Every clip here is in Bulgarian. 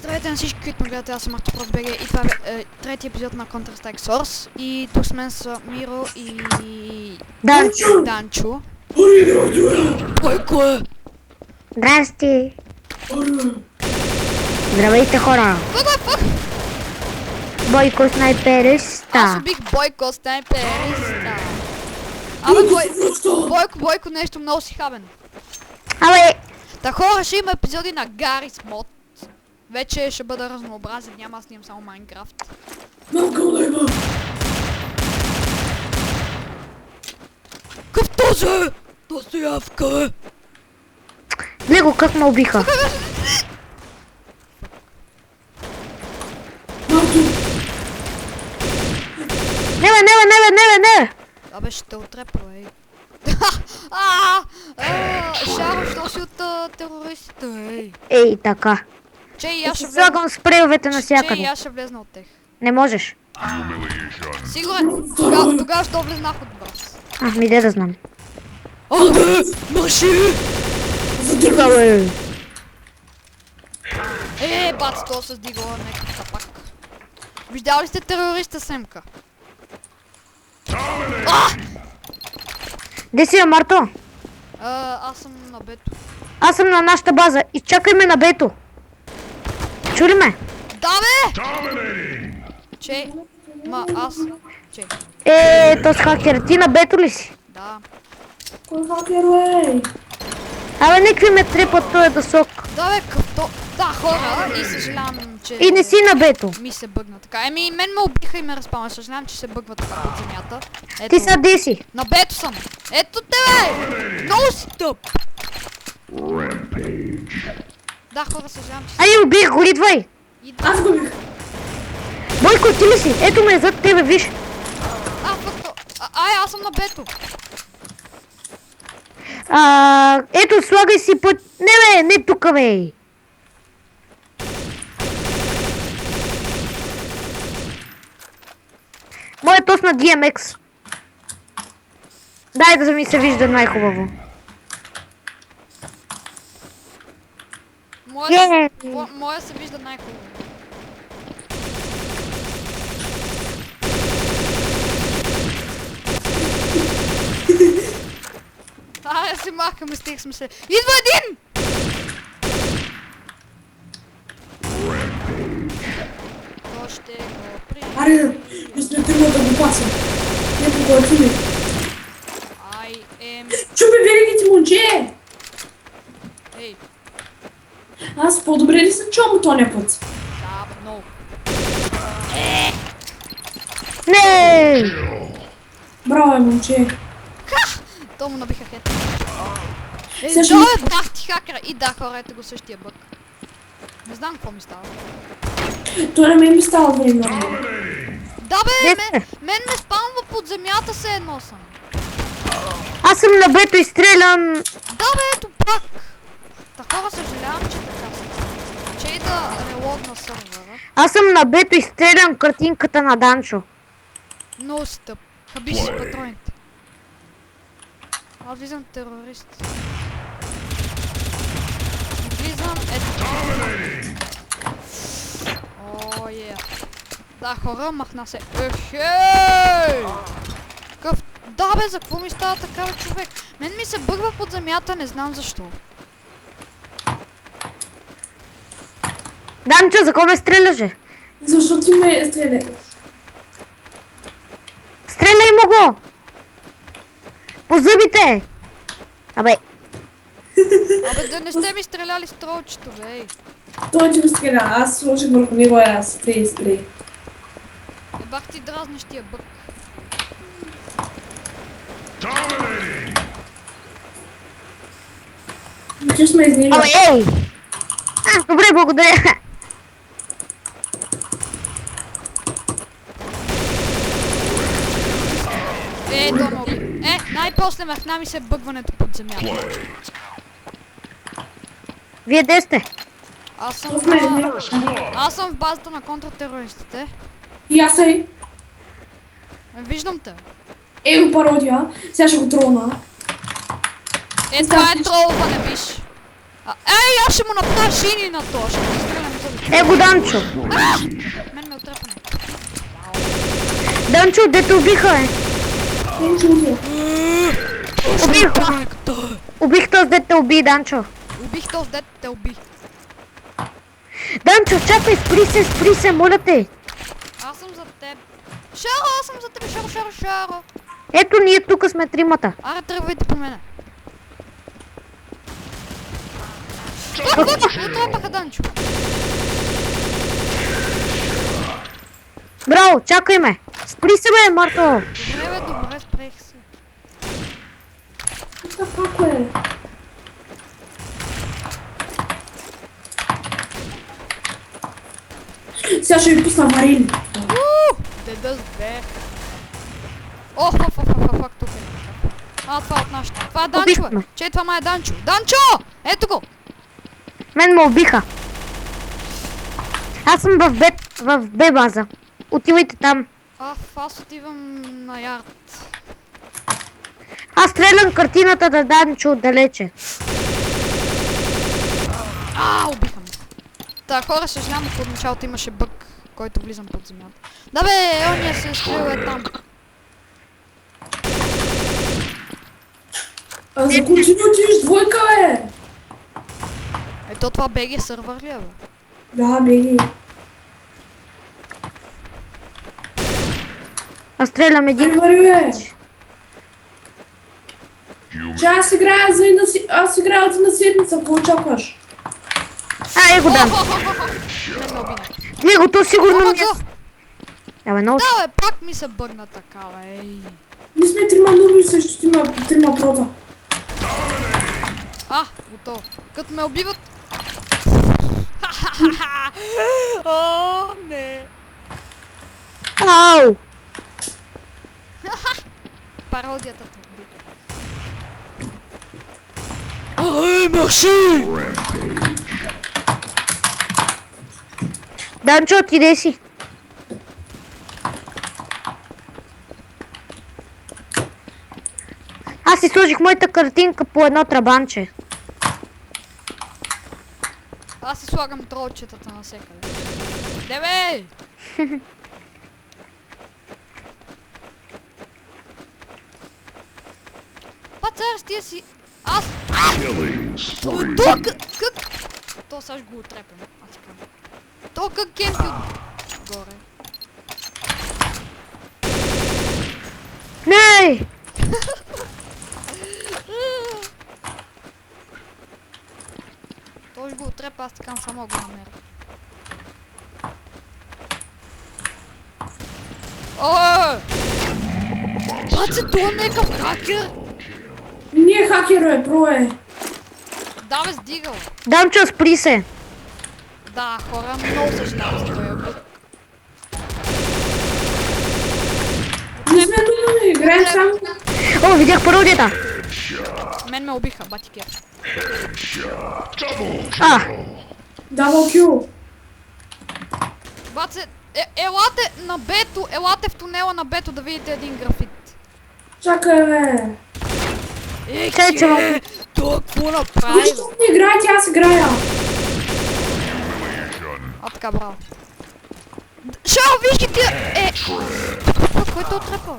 Здравейте на всички, които ме гледате, аз съм ArtoProf.bg и това е трети епизод на Counter-Strike Source. И тук с мен са Миро и... Данчо. Бойко е! Здрасти! Здравейте, хора! Бойко снайпериста! Аз убих Бойко снайпериста! Абе, Бойко нещо много си хабен. Абе! Та хора, ще има епизоди на Garry's Mod. Вече ще бъда разнообразен, няма аз снимам само Майнкрафт. Къв този? Достоявка! Гледай го как ме убиха! Не! Абе ще те отрепа, ей. Шаро, що си от терористите, ей? Ей, така. Че и аз ще влезна. Слагам спрейовете Че и навсякъде. аз ще влезна от тех. Не можеш. Сигурен? Тогава ще влезнах от вас. Ми де да знам. Аде! Маши! Стига, бе! Бац, то се сдигала някакъв капак. Виждали ли сте терориста Семка? Де си, Марто? Аз съм на бето. Аз съм на нашата база. Изчакай ме на бето. Чули ме? Да, бе! Че? Че? Този хакер, ти на бето ли си? Да. Кой хакер, бе? Абе, никакви ме трепат този дъсок. Да, бе, като... Да, хора, и съжалявам, че... И не си на бето. Ми се бъгна така. Мен ме убиха и ме разпална. Съжалявам, че се бъгва така под земята. Ти са де си? На бето съм. Ето те, бе! Много си тъп! Да, хора, съжалявам, че... Ай, убих го, идвай! Аз го бих. Бойко, ти ли си? Ето ме зад тебе, виж. Аз съм на бето. Ето, слагай си път... Не, бе, не тука, бе. Моят тос на DMX. Дай да ми се вижда най-хубаво. Моя се вижда най-хубаво. Си махаме, стих сме се. Идва един! То ще го приема. Аре, мисля тръгна да го паса. Не го отиде. Чупи веригите, момче! Ей. Аз по-добре ли съм чувам тоня път? Да, бе, много. Не! Браво, момче. То му набиха хет. Също Той е бахти хакера. И да, хора, ето го същия бък. Не знам какво ми става. Това не ми става време. Да, бе, мен ме спамва под земята се едно съм. Аз съм на бето и стрелям. Да, бе, ето пак. Такова съжалявам, че така се. Че и да релогна сървъра. Аз съм на бето и стрелям картинката на Данчо. Много си тъп. Хабиш си патроните. Аз влизам терорист. Влизам, ето. О, да, хора, махна се. Ехей! Какъв... Да, бе, за какво ми става така, бе, човек? Мен ми се бъгва под земята, не знам защо. Данчо, за кого ме стреляше? Защо ти ме стреля? Стреляй му го! По зъбите! Абе, Да не сте ми стреляли с тролчето, бе. Той ти го стреля, аз сложих върху него аз стрей. Бах ти дразниш тия бък. Че сме изнижали. абе, ей! Добре, благодаря. То ме уби. Най-после махна ми се бъгването под земята. Вие де сте? Аз съм в базата на контртерористите. И аз е. Виждам те. Его пародия. Сега ще го тролна. Това е тролване, виж. Аз ще му направя шини на то. Ще го стрелям база. Е го Данчо. Мен ме отрепане. Данчо, де те убиха, е? Не чудя. Убих. Убих този, де те уби, Данчо. Убих този дет, те уби. Данчо, чакай, спри се, моля те. Аз съм за теб. Шаро, аз съм за теб, Шаро. Ето ние тук сме тримата. Аре, тръгвайте по мене. Отрепаха Данчо. Браво, чакай ме. Спри се, бе, Марто. Добре, спрех се. What the fuck, бе? Сега ще ви пусна варили. Деда сбех. Ох, тук е. Това от нашата. Това е Данчо, бе. Убихме. Чей, това май е Данчо. Данчо! Ето го! Мен ме убиха. Аз съм в Б база. Отивайте там. Аз отивам на ярд. Аз стрелям картината да Данчо отдалече. Убиха ме. Та, хора, съжалявам, ако от началото имаше бък, който влизам под земята. Да бе, ония се стрелва там. А за кой ти отиваш двойка, бе? Ето това BG сървър ли е, бе? Да, беги. Аз стрелям един. Вари, бе. Че аз играя аз играя за една седмица, какво очакваш? Е го дам. Мен ме убина. Него, то сигурно ми е. Ама, Абе, много. да, бе, пак ми се бъгна така, бе. Ей. Ние сме трима нови срещу трима прота. Готово. Като ме убиват... О, не. Ау! Пародията те уби. Мерси! Данчо, отиде си. Аз си сложих моята картинка по едно трабанче. Аз си слагам тролчетата навсекъде. Деве! Пацар, стия си... Аз... Как... То сега ще го отрепям. Аз си казвам. То как кемпи отгоре. Не! Той ще го отрепа, аз така само го намеря. Баце, това не е някакъв хакер! Не е хакер, бе, про е. Да, бе, сдигал. Данчо, спри се. Да, хора, много съжалявам за този бък. Не сме думали, играем само. О, видях пародията. Мен ме убиха, бати кеф. Дабъл кил. Баце, елате на бето, елате в тунела на бето да видите един графит. Чакай, бе. Чакай, Това какво направи? Защо не играете, аз играя. Така, браво. Шао, виж ги тия... Кой те отрепа?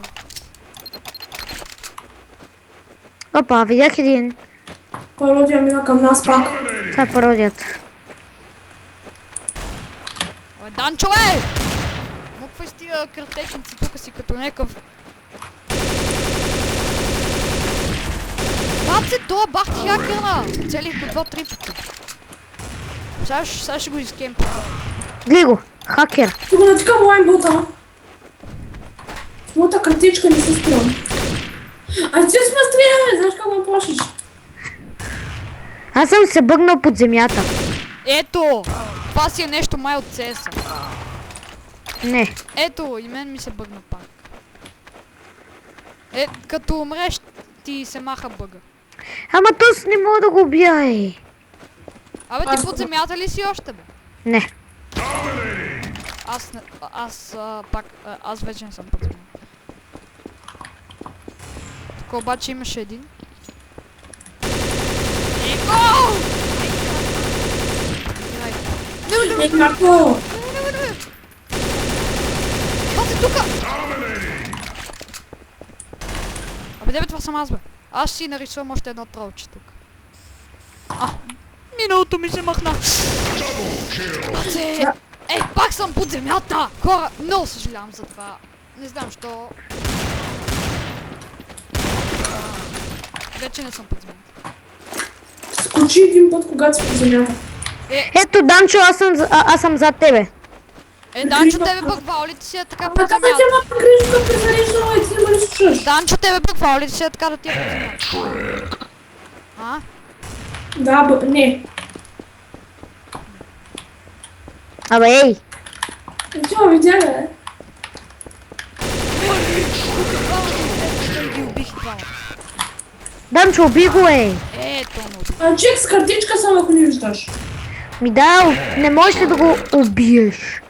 Опа, видях един. Пародия мина към нас пак. Това е пародията. Бе, Данчо, муквай с тия картечници тук си като някакъв... Баце, това бах ти хакера! Целих по 2-3 пъти. Сега ще го изкемпя. Гли го, хакер. Тук натикам лайнбота. Моята картичка не се стрелям. А ти сме стреляме, знаеш как ме плашиш? Аз съм се бъгнал под земята. Ето! Това си е нещо май от CS-а. Не. Ето, и мен ми се бъгна пак. Като умреш, ти се маха бъга. Ама тос не мога да го убия, Абе, ти под земята ли си още, бе? Не. Аз вече не съм под земята. Тук обаче имаше един. Марко! Пази тука! Абе, дебе, това съм аз, бе. Аз си нарисувам още едно тролче тук. Миналото ми се махна. Пази! Ей, пак съм под земята! Хора, много съжалявам за това. Не знам, що... Вече не съм под земята. Скочи един път, когато си по земята. Ето, Данчо, аз съм зад тебе. Данчо, тебе пък ваулите си е така под Така да земята. тя ма грижка презареждала и ти не ме ли слушаш? Данчо, тебе пък ваулите си е така да ти е под земята. А? Да, не. Абе, ей! Това видя, бе. Ги убих двама. Данчо, уби го, ей! Ето, му. Чек с картичка само ако не виждаш. Ми да, не можеш ли да го убиеш?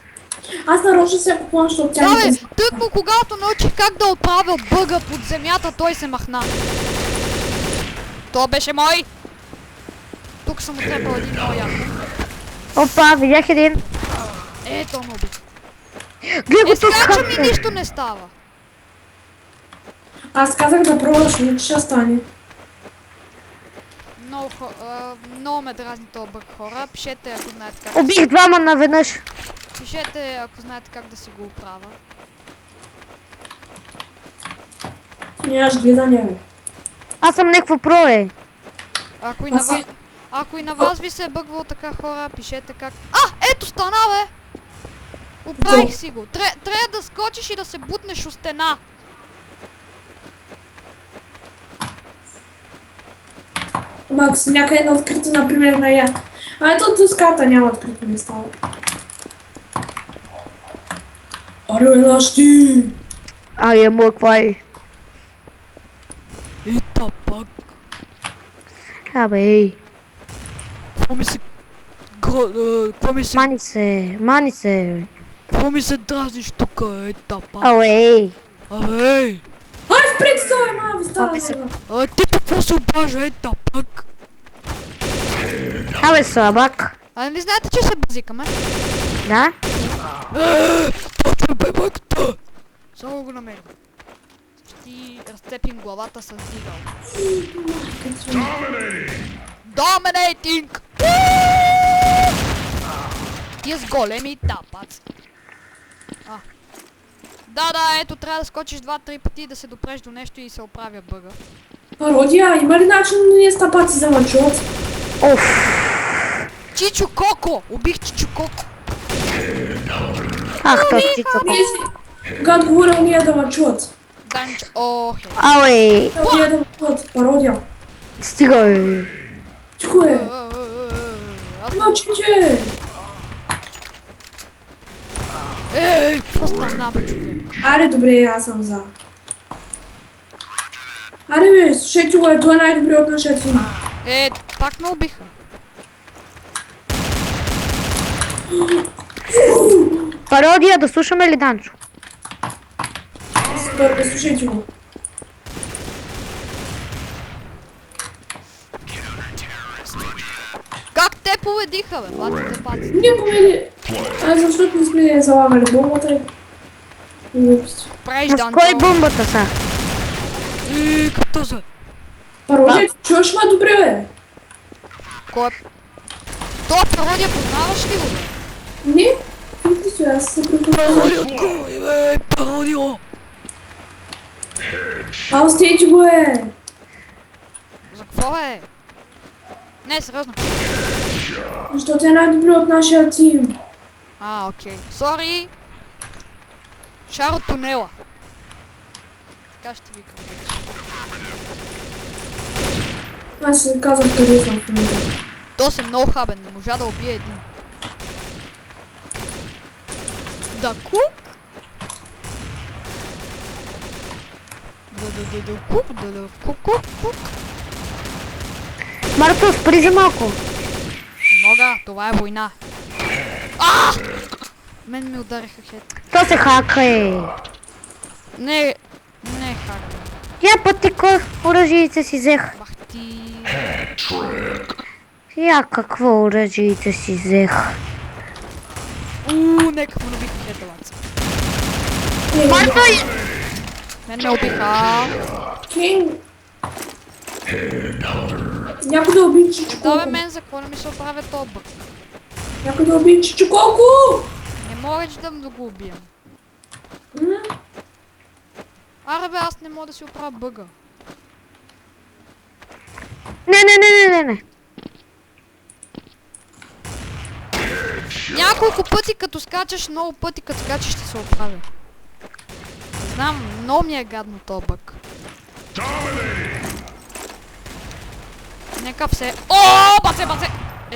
Аз нарочно се купувам, защото тя Да, не бе, те... тъкмо когато научих как да отправя бъга под земята, той се махна. То беше мой. Тук съм отрепал един много яко. Опа, видях един. Ето, му убих. Гледай го тук, Скача ми хапе. нищо не става. Аз казах да пробваш, но ще стане. Много ме дразни този бъг, хора. Пишете, ако знаете как. Убих двама наведнъж. Пишете, ако знаете как да си го оправя. Нямаш гледане, бе. Аз съм някакво про, е. Ако и на вас ви се е бъгвало така, хора, пишете как. Ето стана, бе! Оправих си го. Трябва да скочиш и да се бутнеш у стена. Макс, някъде на открито, например, на я. А ето доската няма открито места. Аре, наш ти! Ай, мърква е. И пак. Абе, ей. Какво ми се... Мани се. Какво ми се дразниш тук, пак? Абе, ей. Абе! Ай, спрете се, бе, ма, ви става Опи се. сега. Ти какво се обажа, пак? Абе, слабак. Не знаете, че се базикаме? Да? Точно бе, бъгта! Само го намерим. Ти разцепим главата с дигъл. Доминейтинг! Тия с големи тапаци. Да, ето трябва да скочиш 2-3 пъти да се допреш до нещо и се оправя бъга. Пародия, има ли начин да ние стъпаци за мъчот? Оф. Чичо Коко! Убих Чичо Коко! Ах, то си цъпа. Когато говоря ние да мъчот. Данч, охе. Абе, Ние да мъчот, пародия. стига, бе. Тихо е. Мъчиче! Ей, какво стана, бе, човек? Аре, добре, аз съм за. Аре, бе, слушайте го, той е най-добрият от нашия тим. Пак ме убиха. Пародия, да слушаме ли Данчо? Супер, бе, слушайте го. Как те победиха, бе, батите паци? Не помени. Защото не сме залагали бомбата и... Глупости. Правиш С Данчо. кой бомбата са? Като за? Пародия, чуваш ме добре, бе? Кой е? Това пародия познаваш ли го, бе? Не? Видите се, аз се препоръчвам. Кой, бе, пародио? А, остейте го, е! За какво, бе? Не, сериозно. Защото е най-добрият от нашия тим. Окей. Сори. Шар от тунела. Така ще викам. Аз си казах къде съм в момента. То се много хабен, не можа да убие един. Да кук? Да кук. Марко, спри за малко. Не мога, това е война. Мен ми удариха хед. То се хака, е. Не хак. Я пъти кой оръжиите си взех. Бах ти. Я какво оръжиите си взех. Нека му набиха хедалаца. Марто и... Мен ме убиха. Кинг. Някой да уби Чичо Да бе, колко. мен за какво не ми се оправя този бък? Някой да уби Чичо колко. Не можеш да го убием. Аре бе, аз не мога да си оправя бъга. Не. Няколко пъти като скачаш, много пъти като скачаш ще се оправя. Не знам, много ми е гадно този бък. Нека все... О, баце!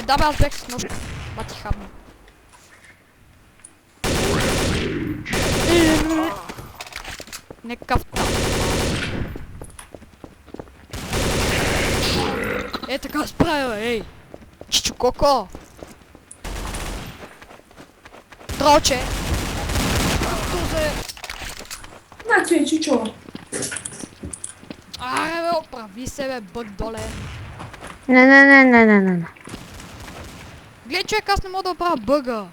Да бе, аз бях с ножка. Бати хабна. Нека там. Така справя, ей! Чичо Коко! Троче! Тузе! На, че е Чичо. Аре бе, оправи се бе, бък доле! Не. Гледай човек, аз не мога да оправя бъга!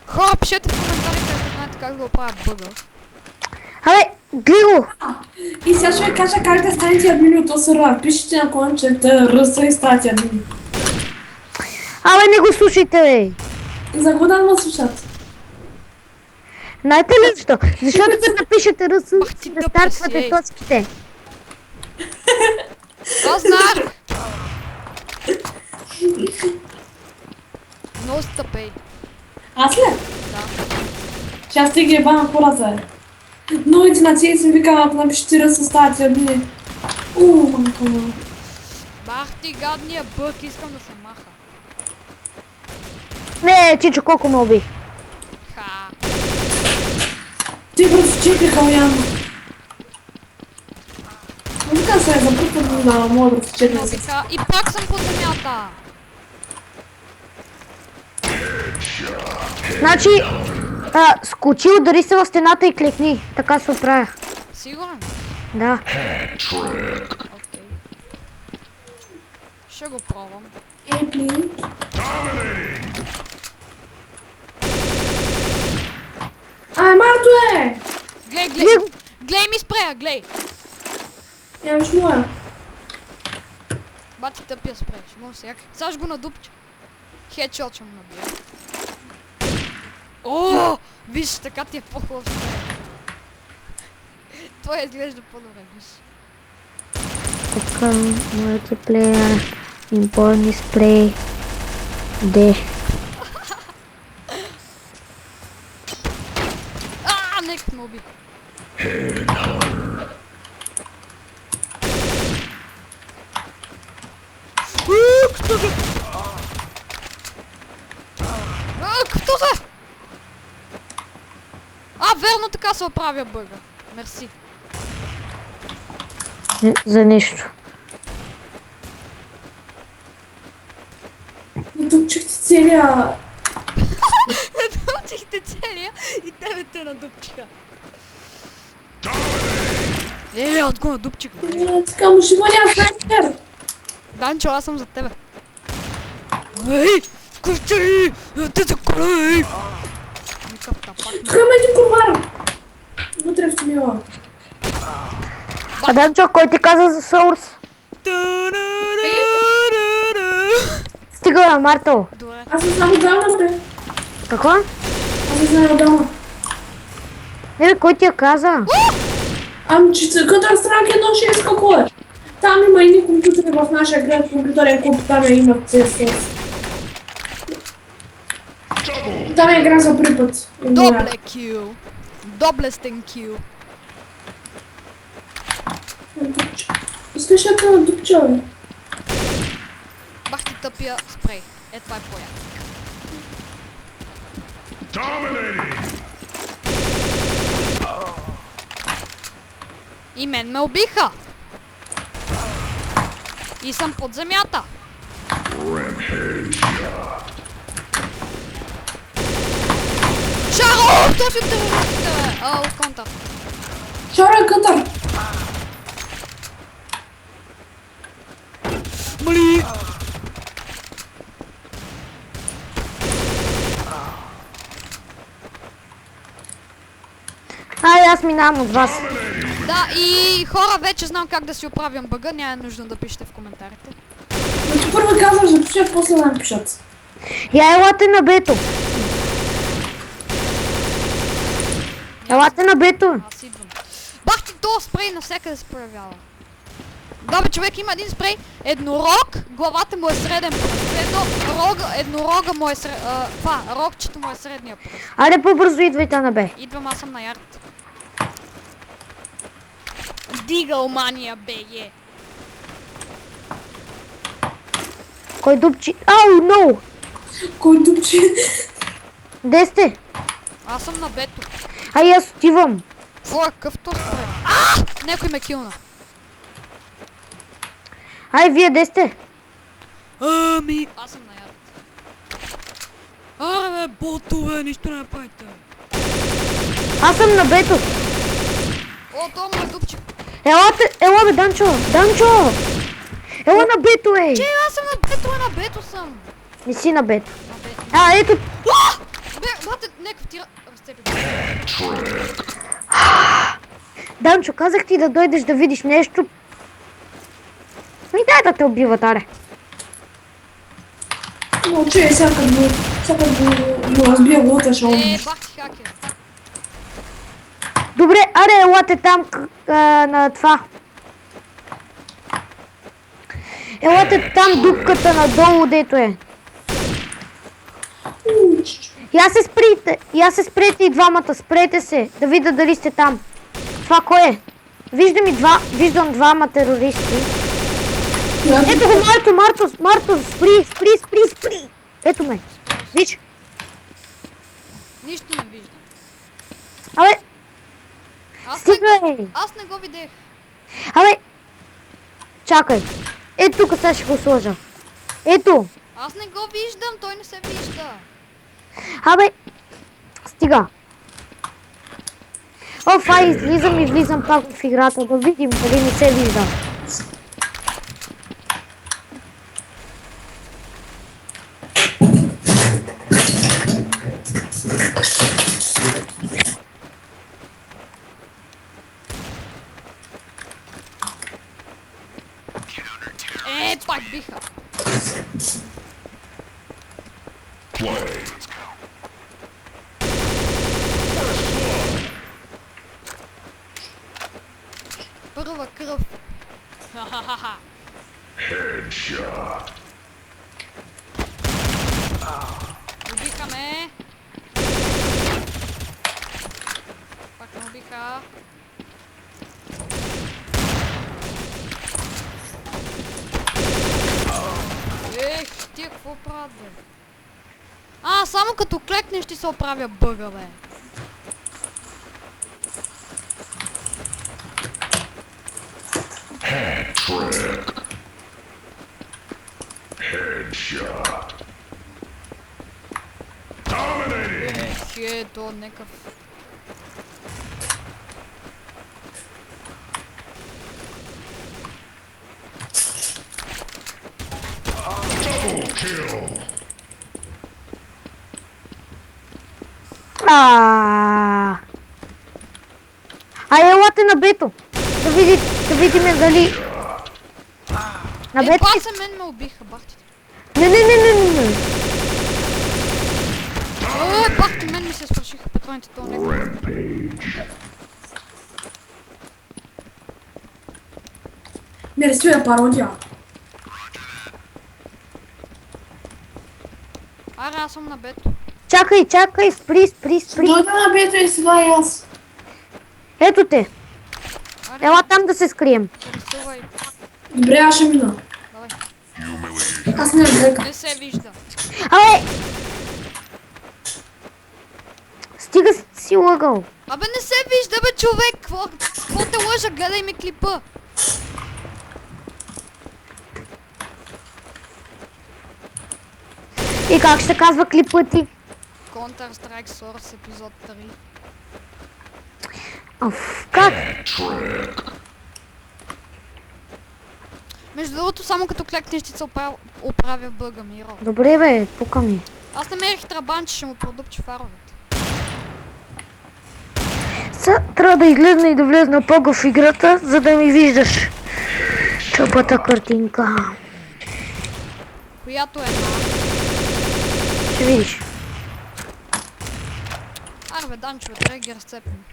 Хора, пишете в коментарите, ако знаете как да оправя бъга. Абе, гледай го! И сега ще ви кажа как да станете админи от ОСР. Пишете на кончета ръса и станете админи. Абе, не го слушайте, бе! За какво да ме слушат? Знаете ли защо? Защото като напишете ръс, Ах ти да да стартвате пресей. точките. Аз знах! Много стъпей. Аз ли? Да. Ще аз ти ги ебана хората. Новите нации си викам, ако напишете ръса, станете админи. Манко. Бах ти гадния бък, искам да се маха. Не, Чичо, колко ме уби. Ха. Ти бързо чекай Халян. Викам се, за първ път на моя бързо чекай се. Ха. И пак съм под земята. Значи, скочи, удари се в стената и клекни. Така се оправя. Сигурен? Да. Окей. Ще го пробвам. Ей, пли. Марто е! Глей! Глей ми спрея, глей! Нямаш моя. Бати тъпия спрея, ще му сега. Сега ще го надупча. Хедшот ще му набия. О, виж, така ти е по-хубав спрея. Той изглежда по-добре, виж. Така, мултиплеер, импорт дисплей, D. Нека ме уби. Кто се? Верно така се оправя бъга. Мерси. За нещо. Надупчихте целия... Надупчихте целия и тебе те надупчиха. От го надупчих. Така му ще бъде снайпер. Данчо, аз съм за тебе. Ей! Скучай! Те се колей! Никакъв тапак. Тук има един ковар. Вътре в тунела. Данчо, кой ти каза за Соурс? Стига, бе, Марто. Добре. Аз не знам отдавна, бе. Какво? Аз не знам отдавна. Не, бе, кой ти я каза? Че Counter Strike 1.6 какво е? Там има едни компютъри в нашия град, компютърен клуб, там има CSS. Там е игра за първи път. Добле кил. Доблестен кил. Искаш да те надупча, бе? Бах ти тъпия спрей. Това е по-як. И мен ме убиха. И съм под земята. Шаро! Кто си от терористите, бе? От контър. Шара кътър! Ай! Ай, аз минавам от вас. Да, и хора, вече знам как да си оправям бъга, няма нужда да пишете в коментарите. Значи първо казваш да пишат, после да напишат. Я елате на бето. Елате на бето. Аз идвам. Бах ти то спрей навсякъде се появява. Да бе, човек има един спрей, еднорог, главата му е среден пръст. Еднорога му е рогчето му е средния пръст. Айде по-бързо идвайте на бе. Идвам, аз съм на ярд. Дигалмания, бе. Кой дупчи? Ау, ноу! Кой дупче? Де сте? Аз съм на бето. Ай, аз отивам. Какво е къвто спрей? Някой ме килна. Ай, вие де сте? Ами, аз съм на ярд. Аре бе, ботове, нищо не направите. Аз съм на бето. О, то му е дупчик. Ела бе, Данчо! Данчо! Ела на бето, ей! Че, аз съм на бето съм. Не си на бето. На бето. Ето. Бе, бате, някакъв ти разцепи. Данчо, казах ти да дойдеш да видиш нещо. Ми дай да те убиват, аре. Мълчи, всяка го разбия глута, ще умреш. Бах ти хакер. Добре, аре, елате там на това. Елате там дупката надолу, дето е. Я се спрете и двамата, спрете се, да видя дали сте там. Това кой е? Виждам двама терористи. Ето го, Марто, спри. Ето ме. Виж. Нищо не виждам. Абе, Аз стигай. Аз не го видях. Абе, чакай. Ето тук сега ще го сложа. Ето. Аз не го виждам, той не се вижда. Абе, стига. Ай, излизам и влизам пак в играта, да видим дали не се вижда. Пак биха. Първа кръв. Ха-ха-ха. Headshot. Убиха ме. Пак ме убиха. Ти какво правят, бе? Само като клекнеш ти се оправя бъга, бе. Hat-trick. Headshot. Dominating. То некъв. Double kill. Елате на бето. Да видим дали... На бето... Баса мен ме убиха, бахтите. Не. Бахти, мен ми се свършиха патроните, то некъв. Rampage. Мерси пародия. Аре, аз съм на бето. Чакай, спри. Дойда на бето и сега и аз. Ето те. Аре, Ела там да се скрием. рисувай. Добре, аз ще мина. Давай. Humiliation. Аз не блека. Не се вижда. Абе! Стига си лъгал. Абе не се вижда, бе, човек! Какво те лъжа? Гледай ми клипа. И как ще казва клипът ти? Counter-Strike Source епизод 3. Как? Hat-trick. Между другото, само като клекнеш ще се оправя бъга, Миро. Добре бе, пука ми. Аз намерих трабанче, ще му продупчи фаровете. Сега трябва да излезна и да влезна по в играта, за да ми виждаш чупата картинка. Която е една. Ще видиш. Арбе, Данчо, трябва да ги разцепим.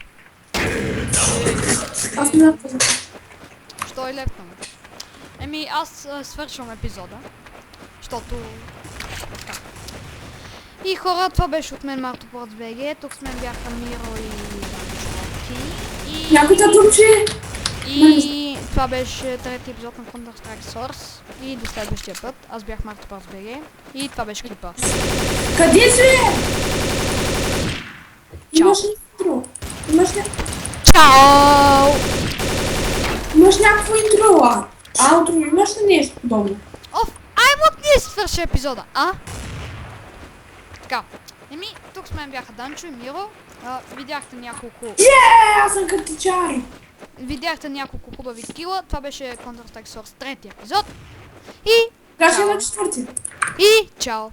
Аз не напълно. Що е лепнаме? Еми, аз свършвам епизода. Защото... така. И хора, това беше от мен Марто Порт БГ. Тук с мен бяха Миро и Данчо. И... Някой да турчи? И това беше трети епизод на Counter-Strike Source. И до следващия път. Аз бях Марто Порт БГ. И това беше клипа. Къде си? Чао. Имаш ли интро? Чао! Имаш някакво интро, а? Аутро, имаш ли нещо подобно? Оф, аймо ние свърши епизода, а? Така, еми, тук с мен бяха Данчо и Миро. Видяхте няколко... Аз съм картичар. Видяхте няколко хубави кила. Това беше Counter-Strike Source трети епизод. И... Сега ще чао! има четвърти. И чао!